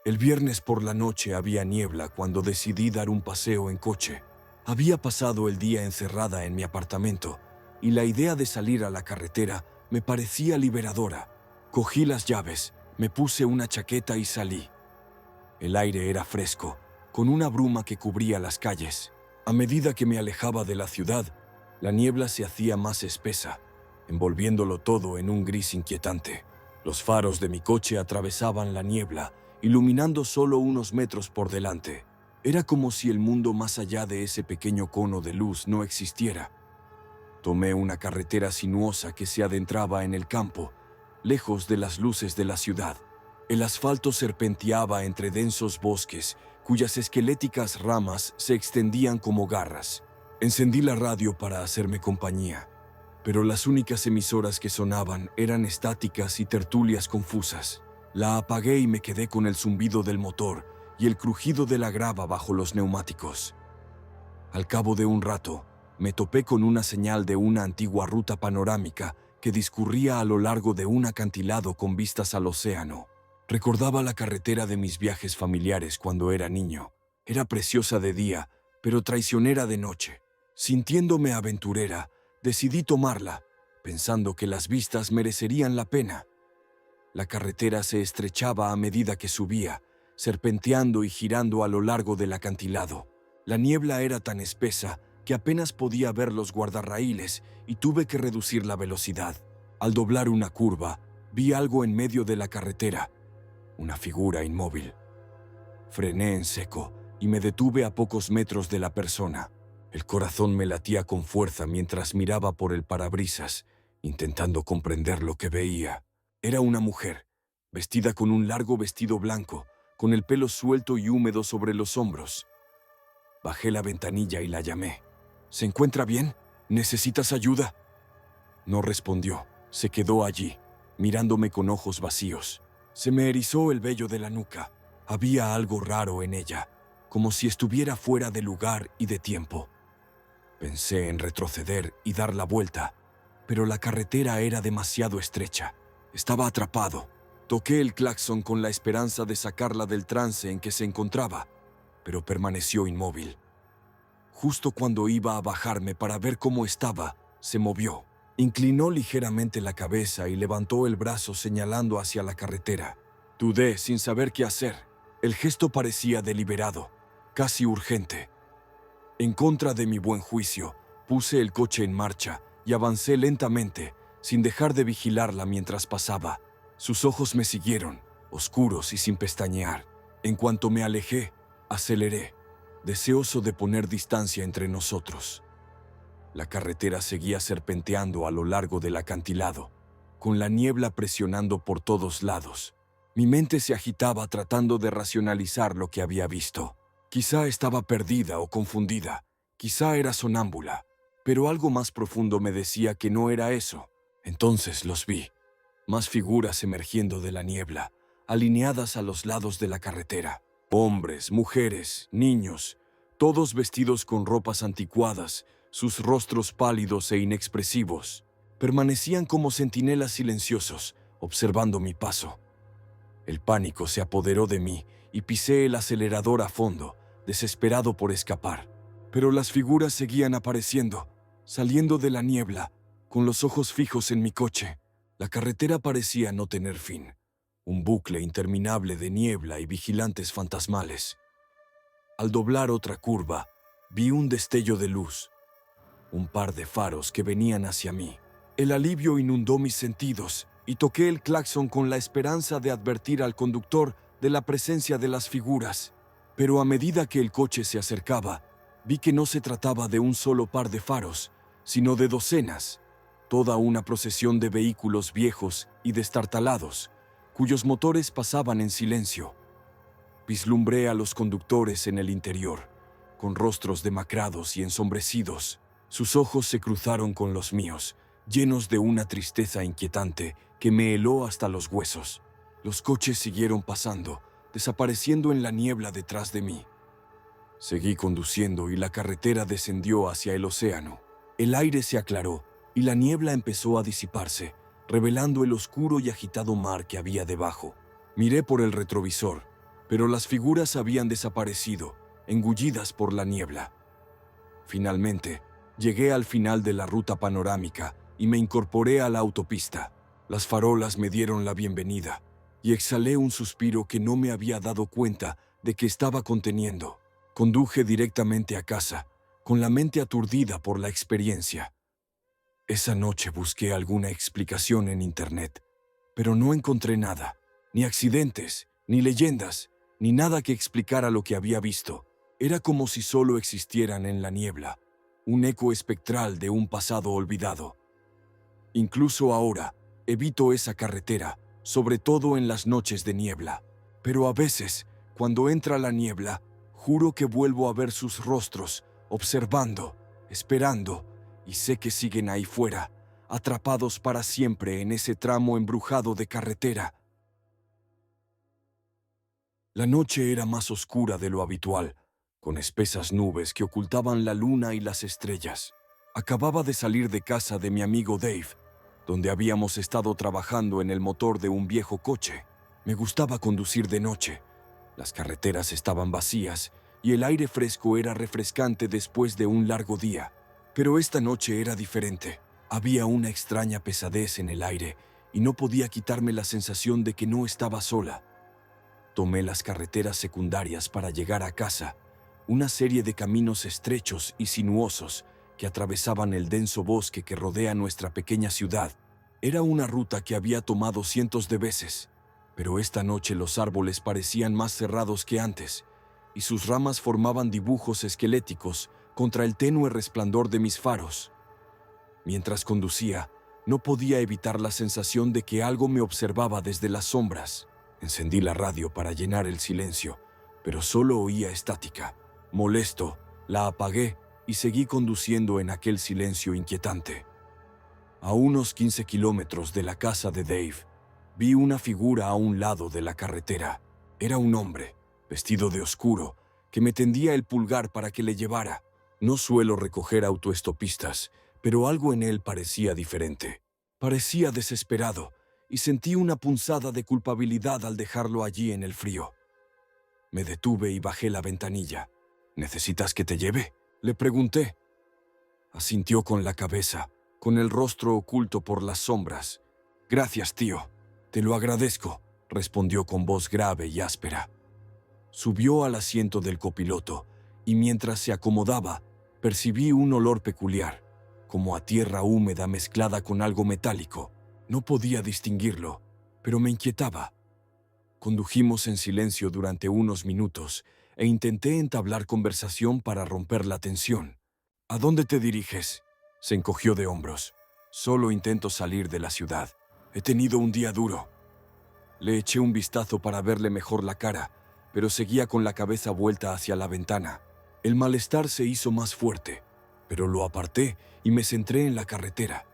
El viernes por la noche había niebla cuando decidí dar un paseo en coche. Había pasado el día encerrada en mi apartamento y la idea de salir a la carretera me parecía liberadora. Cogí las llaves, me puse una chaqueta y salí. El aire era fresco, con una bruma que cubría las calles. A medida que me alejaba de la ciudad, la niebla se hacía más espesa, envolviéndolo todo en un gris inquietante. Los faros de mi coche atravesaban la niebla, iluminando solo unos metros por delante. Era como si el mundo más allá de ese pequeño cono de luz no existiera. Tomé una carretera sinuosa que se adentraba en el campo, lejos de las luces de la ciudad. El asfalto serpenteaba entre densos bosques, cuyas esqueléticas ramas se extendían como garras. Encendí la radio para hacerme compañía, pero las únicas emisoras que sonaban eran estáticas y tertulias confusas. La apagué y me quedé con el zumbido del motor y el crujido de la grava bajo los neumáticos. Al cabo de un rato, me topé con una señal de una antigua ruta panorámica que discurría a lo largo de un acantilado con vistas al océano. Recordaba la carretera de mis viajes familiares cuando era niño. Era preciosa de día, pero traicionera de noche. Sintiéndome aventurera, decidí tomarla, pensando que las vistas merecerían la pena. La carretera se estrechaba a medida que subía, serpenteando y girando a lo largo del acantilado. La niebla era tan espesa que apenas podía ver los guardarraíles y tuve que reducir la velocidad. Al doblar una curva, vi algo en medio de la carretera, una figura inmóvil. Frené en seco y me detuve a pocos metros de la persona. El corazón me latía con fuerza mientras miraba por el parabrisas, intentando comprender lo que veía. Era una mujer, vestida con un largo vestido blanco, con el pelo suelto y húmedo sobre los hombros. Bajé la ventanilla y la llamé. ¿Se encuentra bien? ¿Necesitas ayuda? No respondió. Se quedó allí, mirándome con ojos vacíos. Se me erizó el vello de la nuca. Había algo raro en ella, como si estuviera fuera de lugar y de tiempo. Pensé en retroceder y dar la vuelta, pero la carretera era demasiado estrecha. Estaba atrapado. Toqué el claxon con la esperanza de sacarla del trance en que se encontraba, pero permaneció inmóvil. Justo cuando iba a bajarme para ver cómo estaba, se movió. Inclinó ligeramente la cabeza y levantó el brazo señalando hacia la carretera. Dudé sin saber qué hacer. El gesto parecía deliberado, casi urgente. En contra de mi buen juicio, puse el coche en marcha y avancé lentamente, sin dejar de vigilarla mientras pasaba. Sus ojos me siguieron, oscuros y sin pestañear. En cuanto me alejé, aceleré, deseoso de poner distancia entre nosotros. La carretera seguía serpenteando a lo largo del acantilado, con la niebla presionando por todos lados. Mi mente se agitaba tratando de racionalizar lo que había visto. Quizá estaba perdida o confundida, quizá era sonámbula, pero algo más profundo me decía que no era eso. Entonces los vi, más figuras emergiendo de la niebla, alineadas a los lados de la carretera. Hombres, mujeres, niños, todos vestidos con ropas anticuadas, sus rostros pálidos e inexpresivos. Permanecían como centinelas silenciosos, observando mi paso. El pánico se apoderó de mí y pisé el acelerador a fondo, desesperado por escapar. Pero las figuras seguían apareciendo, saliendo de la niebla, con los ojos fijos en mi coche. La carretera parecía no tener fin, un bucle interminable de niebla y vigilantes fantasmales. Al doblar otra curva, vi un destello de luz, un par de faros que venían hacia mí. El alivio inundó mis sentidos y toqué el claxon con la esperanza de advertir al conductor de la presencia de las figuras. Pero a medida que el coche se acercaba, vi que no se trataba de un solo par de faros, sino de docenas, toda una procesión de vehículos viejos y destartalados, cuyos motores pasaban en silencio. Vislumbré a los conductores en el interior, con rostros demacrados y ensombrecidos. Sus ojos se cruzaron con los míos, llenos de una tristeza inquietante que me heló hasta los huesos. Los coches siguieron pasando, desapareciendo en la niebla detrás de mí. Seguí conduciendo y la carretera descendió hacia el océano. El aire se aclaró y la niebla empezó a disiparse, revelando el oscuro y agitado mar que había debajo. Miré por el retrovisor. pero las figuras habían desaparecido, engullidas por la niebla. Finalmente, llegué al final de la ruta panorámica y me incorporé a la autopista. Las farolas me dieron la bienvenida y exhalé un suspiro que no me había dado cuenta de que estaba conteniendo. Conduje directamente a casa, con la mente aturdida por la experiencia. Esa noche busqué alguna explicación en internet, pero no encontré nada, ni accidentes, ni leyendas, ni nada que explicara lo que había visto. Era como si solo existieran en la niebla, un eco espectral de un pasado olvidado. Incluso ahora, evito esa carretera, sobre todo en las noches de niebla. Pero a veces, cuando entra la niebla, juro que vuelvo a ver sus rostros, observando, esperando, y sé que siguen ahí fuera, atrapados para siempre en ese tramo embrujado de carretera. La noche era más oscura de lo habitual, con espesas nubes que ocultaban la luna y las estrellas. Acababa de salir de casa de mi amigo Dave, donde habíamos estado trabajando en el motor de un viejo coche. Me gustaba conducir de noche. Las carreteras estaban vacías y el aire fresco era refrescante después de un largo día. Pero esta noche era diferente. Había una extraña pesadez en el aire y no podía quitarme la sensación de que no estaba sola. Tomé las carreteras secundarias para llegar a casa, una serie de caminos estrechos y sinuosos que atravesaban el denso bosque que rodea nuestra pequeña ciudad. Era una ruta que había tomado cientos de veces, pero esta noche los árboles parecían más cerrados que antes, y sus ramas formaban dibujos esqueléticos contra el tenue resplandor de mis faros. Mientras conducía, no podía evitar la sensación de que algo me observaba desde las sombras. Encendí la radio para llenar el silencio, pero solo oía estática. Molesto, la apagué y seguí conduciendo en aquel silencio inquietante. A unos 15 kilómetros de la casa de Dave, vi una figura a un lado de la carretera. Era un hombre, vestido de oscuro, que me tendía el pulgar para que le llevara. No suelo recoger autoestopistas, pero algo en él parecía diferente. Parecía desesperado, y sentí una punzada de culpabilidad al dejarlo allí en el frío. Me detuve y bajé la ventanilla. ¿Necesitas que te lleve?, le pregunté. Asintió con la cabeza, con el rostro oculto por las sombras. «Gracias, tío. Te lo agradezco», respondió con voz grave y áspera. Subió al asiento del copiloto, y mientras se acomodaba, percibí un olor peculiar, como a tierra húmeda mezclada con algo metálico. No podía distinguirlo, pero me inquietaba. Condujimos en silencio durante unos minutos e intenté entablar conversación para romper la tensión. «¿A dónde te diriges?», se encogió de hombros. «Solo intento salir de la ciudad. He tenido un día duro». Le eché un vistazo para verle mejor la cara, pero seguía con la cabeza vuelta hacia la ventana. El malestar se hizo más fuerte, pero lo aparté y me centré en la carretera.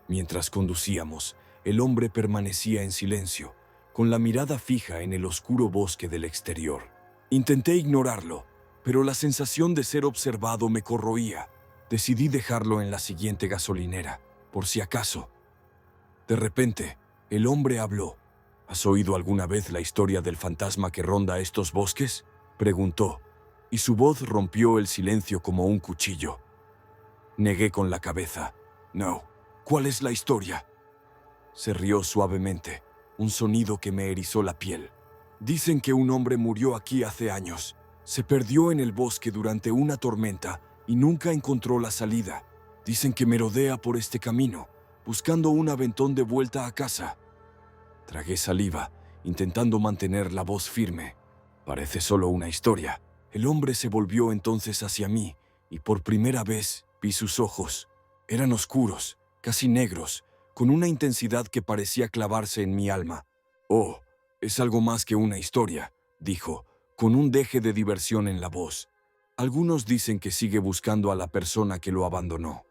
Mientras conducíamos, el hombre permanecía en silencio, con la mirada fija en el oscuro bosque del exterior. Intenté ignorarlo, pero la sensación de ser observado me corroía. Decidí dejarlo en la siguiente gasolinera, por si acaso. De repente, el hombre habló. «¿Has oído alguna vez la historia del fantasma que ronda estos bosques?», preguntó, y su voz rompió el silencio como un cuchillo. Negué con la cabeza. «No». «¿Cuál es la historia?». Se rió suavemente, un sonido que me erizó la piel. «Dicen que un hombre murió aquí hace años. Se perdió en el bosque durante una tormenta y nunca encontró la salida. Dicen que merodea por este camino, buscando un aventón de vuelta a casa». Tragué saliva, intentando mantener la voz firme. «Parece solo una historia». El hombre se volvió entonces hacia mí y por primera vez vi sus ojos. Eran oscuros, casi negros, con una intensidad que parecía clavarse en mi alma. «Oh, es algo más que una historia», dijo, con un deje de diversión en la voz. «Algunos dicen que sigue buscando a la persona que lo abandonó».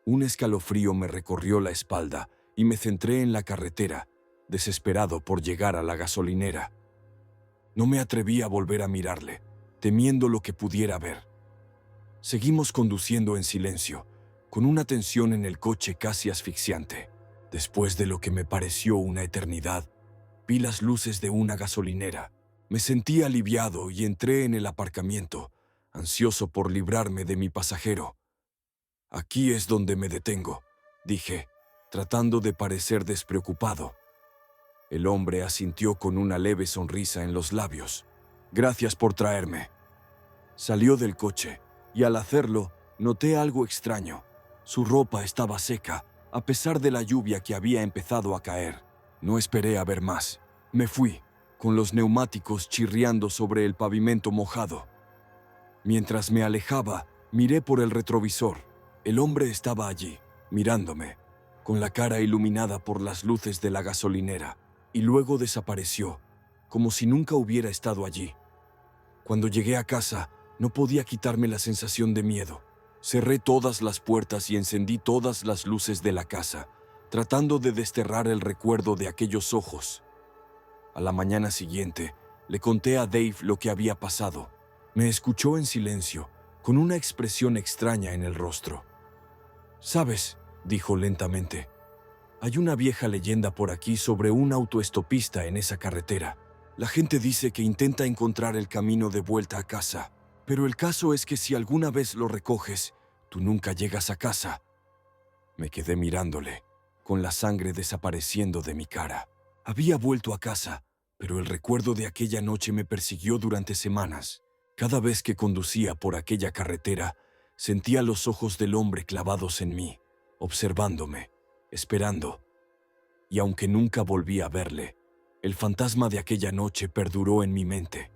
Un escalofrío me recorrió la espalda y me centré en la carretera, desesperado por llegar a la gasolinera. No me atreví a volver a mirarle, temiendo lo que pudiera ver. Seguimos conduciendo en silencio, con una tensión en el coche casi asfixiante. Después de lo que me pareció una eternidad, vi las luces de una gasolinera. Me sentí aliviado y entré en el aparcamiento, ansioso por librarme de mi pasajero. «Aquí es donde me detengo», dije, tratando de parecer despreocupado. El hombre asintió con una leve sonrisa en los labios. «Gracias por traerme». Salió del coche, y al hacerlo, noté algo extraño. Su ropa estaba seca, a pesar de la lluvia que había empezado a caer. No esperé a ver más. Me fui, con los neumáticos chirriando sobre el pavimento mojado. Mientras me alejaba, miré por el retrovisor. El hombre estaba allí, mirándome, con la cara iluminada por las luces de la gasolinera, y luego desapareció, como si nunca hubiera estado allí. Cuando llegué a casa, no podía quitarme la sensación de miedo. Cerré todas las puertas y encendí todas las luces de la casa, tratando de desterrar el recuerdo de aquellos ojos. A la mañana siguiente, le conté a Dave lo que había pasado. Me escuchó en silencio, con una expresión extraña en el rostro. «¿Sabes?», dijo lentamente, «hay una vieja leyenda por aquí sobre un autoestopista en esa carretera. La gente dice que intenta encontrar el camino de vuelta a casa, pero el caso es que si alguna vez lo recoges, tú nunca llegas a casa». Me quedé mirándole, con la sangre desapareciendo de mi cara. Había vuelto a casa, pero el recuerdo de aquella noche me persiguió durante semanas. Cada vez que conducía por aquella carretera, sentía los ojos del hombre clavados en mí, observándome, esperando. Y aunque nunca volví a verle, el fantasma de aquella noche perduró en mi mente,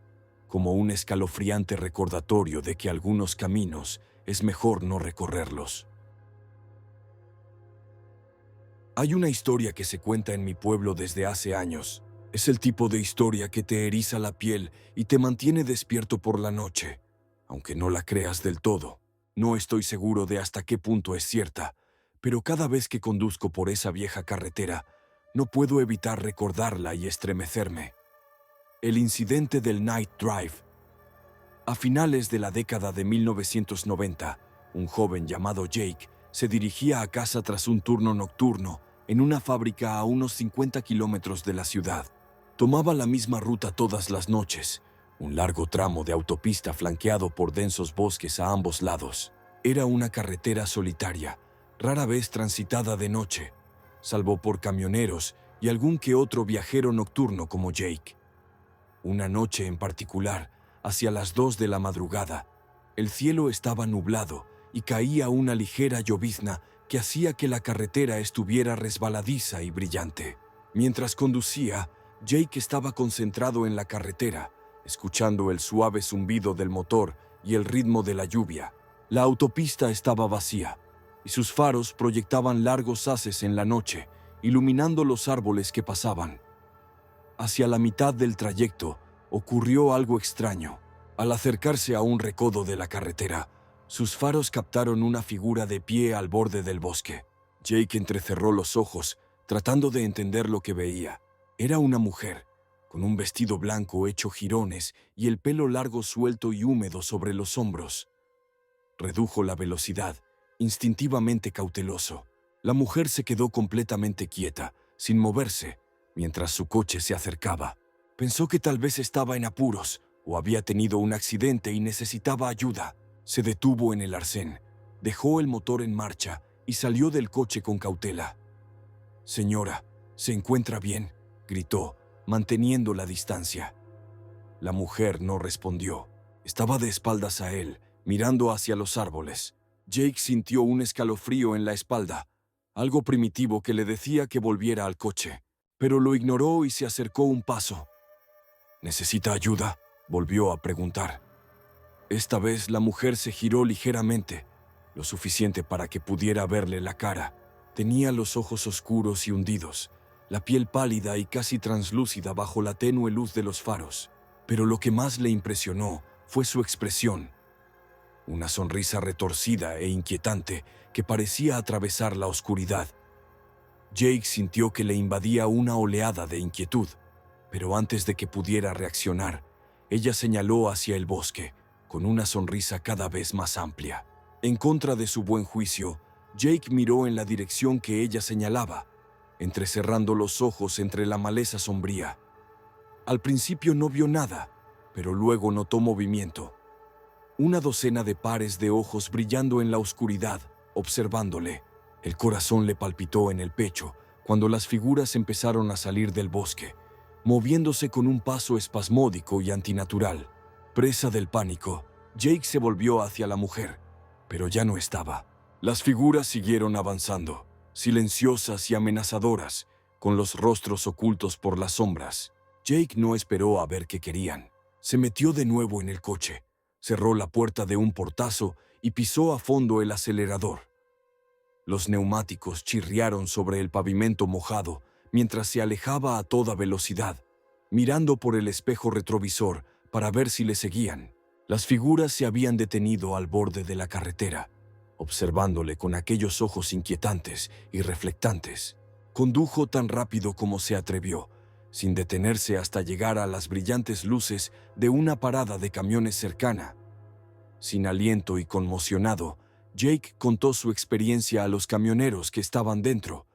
como un escalofriante recordatorio de que algunos caminos es mejor no recorrerlos. Hay una historia que se cuenta en mi pueblo desde hace años. Es el tipo de historia que te eriza la piel y te mantiene despierto por la noche, aunque no la creas del todo. No estoy seguro de hasta qué punto es cierta, pero cada vez que conduzco por esa vieja carretera, no puedo evitar recordarla y estremecerme. El incidente del Night Drive. A finales de la década de 1990, un joven llamado Jake se dirigía a casa tras un turno nocturno en una fábrica a unos 50 kilómetros de la ciudad. Tomaba la misma ruta todas las noches, un largo tramo de autopista flanqueado por densos bosques a ambos lados. Era una carretera solitaria, rara vez transitada de noche, salvo por camioneros y algún que otro viajero nocturno como Jake. Una noche en particular, hacia las 2 de la madrugada, el cielo estaba nublado y caía una ligera llovizna que hacía que la carretera estuviera resbaladiza y brillante. Mientras conducía, Jake estaba concentrado en la carretera, escuchando el suave zumbido del motor y el ritmo de la lluvia. La autopista estaba vacía, y sus faros proyectaban largos haces en la noche, iluminando los árboles que pasaban. Hacia la mitad del trayecto, ocurrió algo extraño. Al acercarse a un recodo de la carretera, sus faros captaron una figura de pie al borde del bosque. Jake entrecerró los ojos, tratando de entender lo que veía. Era una mujer, con un vestido blanco hecho jirones y el pelo largo suelto y húmedo sobre los hombros. Redujo la velocidad, instintivamente cauteloso. La mujer se quedó completamente quieta, sin moverse, mientras su coche se acercaba. Pensó que tal vez estaba en apuros o había tenido un accidente y necesitaba ayuda. Se detuvo en el arcén, dejó el motor en marcha y salió del coche con cautela. «Señora, ¿se encuentra bien?», gritó, manteniendo la distancia. La mujer no respondió. Estaba de espaldas a él, mirando hacia los árboles. Jake sintió un escalofrío en la espalda, algo primitivo que le decía que volviera al coche, pero lo ignoró y se acercó un paso. «¿Necesita ayuda?», volvió a preguntar. Esta vez la mujer se giró ligeramente, lo suficiente para que pudiera verle la cara. Tenía los ojos oscuros y hundidos, la piel pálida y casi translúcida bajo la tenue luz de los faros. Pero lo que más le impresionó fue su expresión. Una sonrisa retorcida e inquietante que parecía atravesar la oscuridad. Jake sintió que le invadía una oleada de inquietud, pero antes de que pudiera reaccionar, ella señaló hacia el bosque, con una sonrisa cada vez más amplia. En contra de su buen juicio, Jake miró en la dirección que ella señalaba, entrecerrando los ojos entre la maleza sombría. Al principio no vio nada, pero luego notó movimiento. Una docena de pares de ojos brillando en la oscuridad, observándole. El corazón le palpitó en el pecho cuando las figuras empezaron a salir del bosque, moviéndose con un paso espasmódico y antinatural. Presa del pánico, Jake se volvió hacia la mujer, pero ya no estaba. Las figuras siguieron avanzando, silenciosas y amenazadoras, con los rostros ocultos por las sombras. Jake no esperó a ver qué querían. Se metió de nuevo en el coche, cerró la puerta de un portazo y pisó a fondo el acelerador. Los neumáticos chirriaron sobre el pavimento mojado mientras se alejaba a toda velocidad, mirando por el espejo retrovisor para ver si le seguían. Las figuras se habían detenido al borde de la carretera, observándole con aquellos ojos inquietantes y reflectantes. Condujo tan rápido como se atrevió, sin detenerse hasta llegar a las brillantes luces de una parada de camiones cercana. Sin aliento y conmocionado, Jake contó su experiencia a los camioneros que estaban dentro,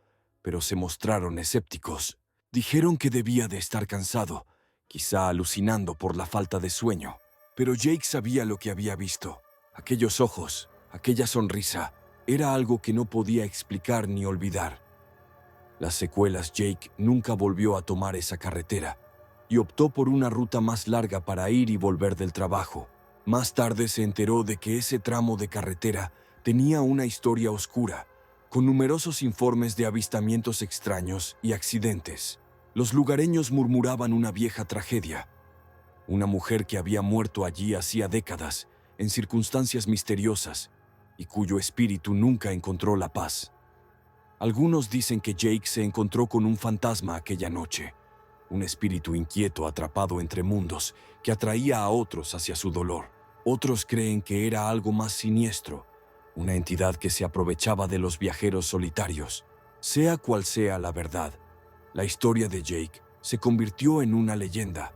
pero se mostraron escépticos. Dijeron que debía de estar cansado, quizá alucinando por la falta de sueño. Pero Jake sabía lo que había visto. Aquellos ojos, aquella sonrisa, era algo que no podía explicar ni olvidar. Las secuelas, Jake nunca volvió a tomar esa carretera y optó por una ruta más larga para ir y volver del trabajo. Más tarde se enteró de que ese tramo de carretera tenía una historia oscura, con numerosos informes de avistamientos extraños y accidentes. Los lugareños murmuraban una vieja tragedia, una mujer que había muerto allí hacía décadas, en circunstancias misteriosas, y cuyo espíritu nunca encontró la paz. Algunos dicen que Jake se encontró con un fantasma aquella noche, un espíritu inquieto atrapado entre mundos que atraía a otros hacia su dolor. Otros creen que era algo más siniestro, una entidad que se aprovechaba de los viajeros solitarios. Sea cual sea la verdad, la historia de Jake se convirtió en una leyenda,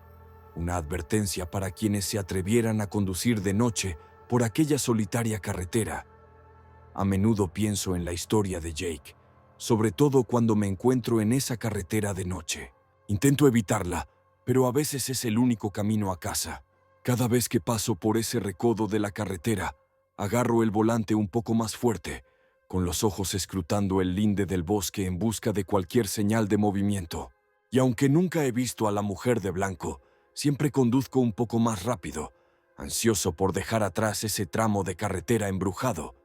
una advertencia para quienes se atrevieran a conducir de noche por aquella solitaria carretera. A menudo pienso en la historia de Jake, sobre todo cuando me encuentro en esa carretera de noche. Intento evitarla, pero a veces es el único camino a casa. Cada vez que paso por ese recodo de la carretera, agarro el volante un poco más fuerte, con los ojos escrutando el linde del bosque en busca de cualquier señal de movimiento. Y aunque nunca he visto a la mujer de blanco, siempre conduzco un poco más rápido, ansioso por dejar atrás ese tramo de carretera embrujado.